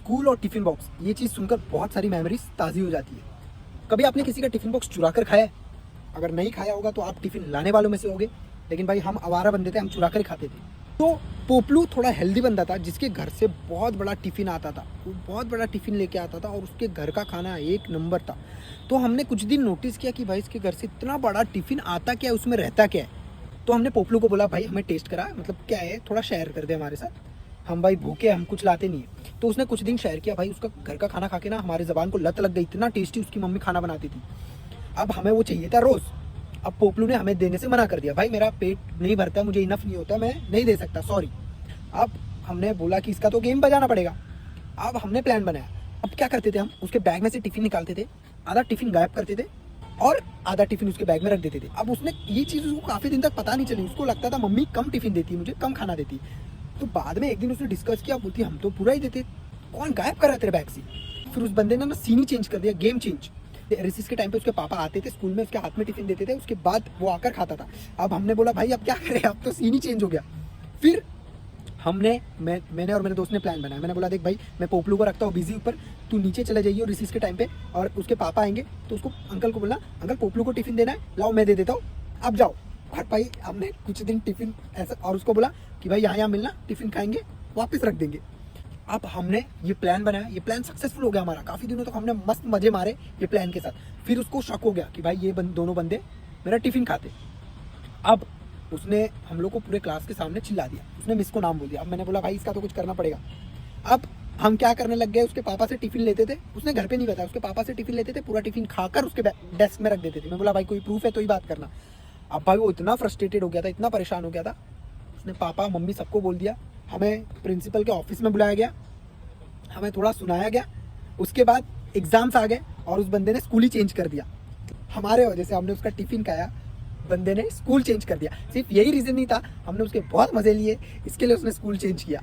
School और tiffin box, ये चीज़ सुनकर बहुत सारी मेमोरीज ताज़ी हो जाती है। कभी आपने किसी का टिफिन बॉक्स चुरा कर खाया है? अगर नहीं खाया होगा तो आप टिफिन लाने वालों में से होगे, लेकिन भाई हम आवारा बंदे थे, हम चुरा कर ही खाते थे। तो पोपलू थोड़ा हेल्दी बंदा था, जिसके घर से बहुत बड़ा टिफिन आता था, वो बहुत बड़ा टिफिन लेके आता था और उसके घर का खाना एक नंबर था। तो हमने कुछ दिन नोटिस किया कि भाई इसके घर से इतना बड़ा टिफिन आता क्या है, उसमें रहता क्या है। तो हमने पोपलू को बोला भाई हमें टेस्ट करा, मतलब क्या है, थोड़ा शेयर कर दे हमारे साथ, हम भाई भूखे, हम कुछ लाते नहीं है। तो उसने कुछ दिन शेयर किया, भाई उसका घर का खाना खा के ना हमारे ज़बान को लत लग गई, इतना टेस्टी उसकी मम्मी खाना बनाती थी। अब हमें वो चाहिए था रोज़। अब पोपलू ने हमें देने से मना कर दिया, भाई मेरा पेट नहीं भरता, मुझे इनफ नहीं होता, मैं नहीं दे सकता, सॉरी। अब हमने बोला कि इसका तो गेम बजाना पड़ेगा। अब हमने प्लान बनाया। अब क्या करते थे, हम उसके बैग में से टिफिन निकालते थे, आधा टिफिन गायब करते थे और आधा टिफिन उसके बैग में रख देते थे। अब उसने ये चीज़ उसको काफ़ी दिन तक पता नहीं चली, उसको लगता था मम्मी कम टिफिन देती है, मुझे कम खाना देती है। तो बाद में एक दिन उसने डिस्कस किया, बोलती हम तो पूरा ही देते, कौन गायब कर रहा है तेरे बैग से। फिर उस बंदे ने ना सीन ही चेंज कर दिया, गेम चेंज। रिसेस के टाइम पे उसके पापा आते थे स्कूल में, उसके हाथ में टिफिन देते थे, उसके बाद वो आकर खाता था। अब हमने बोला भाई अब क्या करें, अब तो सीन ही चेंज हो गया। फिर मैंने और मेरे दोस्त ने प्लान बनाया। मैंने बोला देख भाई मैं पोपलू को रखता हूँ बिजी ऊपर, तू नीचे चले जाइए रिसेस के टाइम पे, और उसके पापा आएंगे तो उसको अंकल को बोलना अंकल पोपलू को टिफिन देना है, लाओ मैं दे देता हूँ, अब जाओ। और भाई हमने कुछ दिन टिफिन ऐसा, और उसको बोला कि भाई यहाँ मिलना, टिफिन खाएंगे वापस रख देंगे। अब हमने ये प्लान बनाया, ये प्लान सक्सेसफुल हो गया हमारा। काफ़ी दिनों तक हमने मस्त मजे मारे ये प्लान के साथ। फिर उसको शक हो गया कि भाई ये दोनों बंदे मेरा टिफिन खाते। अब उसने हम लोग को पूरे क्लास के सामने चिल्ला दिया, उसने मिस को नाम बोल दिया। अब मैंने बोला भाई इसका तो कुछ करना पड़ेगा। अब हम क्या करने लग गए, उसके पापा से टिफिन लेते थे, उसने घर पे नहीं बताया, उसके पापा से टिफिन लेते थे, पूरा टिफिन खाकर उसके डेस्क में रख देते थे। मैं बोला भाई कोई प्रूफ है तो ही बात करना। अब भाई वो इतना फ्रस्ट्रेटेड हो गया था, इतना परेशान हो गया था, उसने पापा मम्मी सबको बोल दिया। हमें प्रिंसिपल के ऑफिस में बुलाया गया, हमें थोड़ा सुनाया गया। उसके बाद एग्जाम्स आ गए और उस बंदे ने स्कूल ही चेंज कर दिया। हमारे वजह से हमने उसका टिफिन खाया, बंदे ने स्कूल चेंज कर दिया। सिर्फ यही रीज़न नहीं था, हमने उसके बहुत मज़े लिए, इसके लिए उसने स्कूल चेंज किया।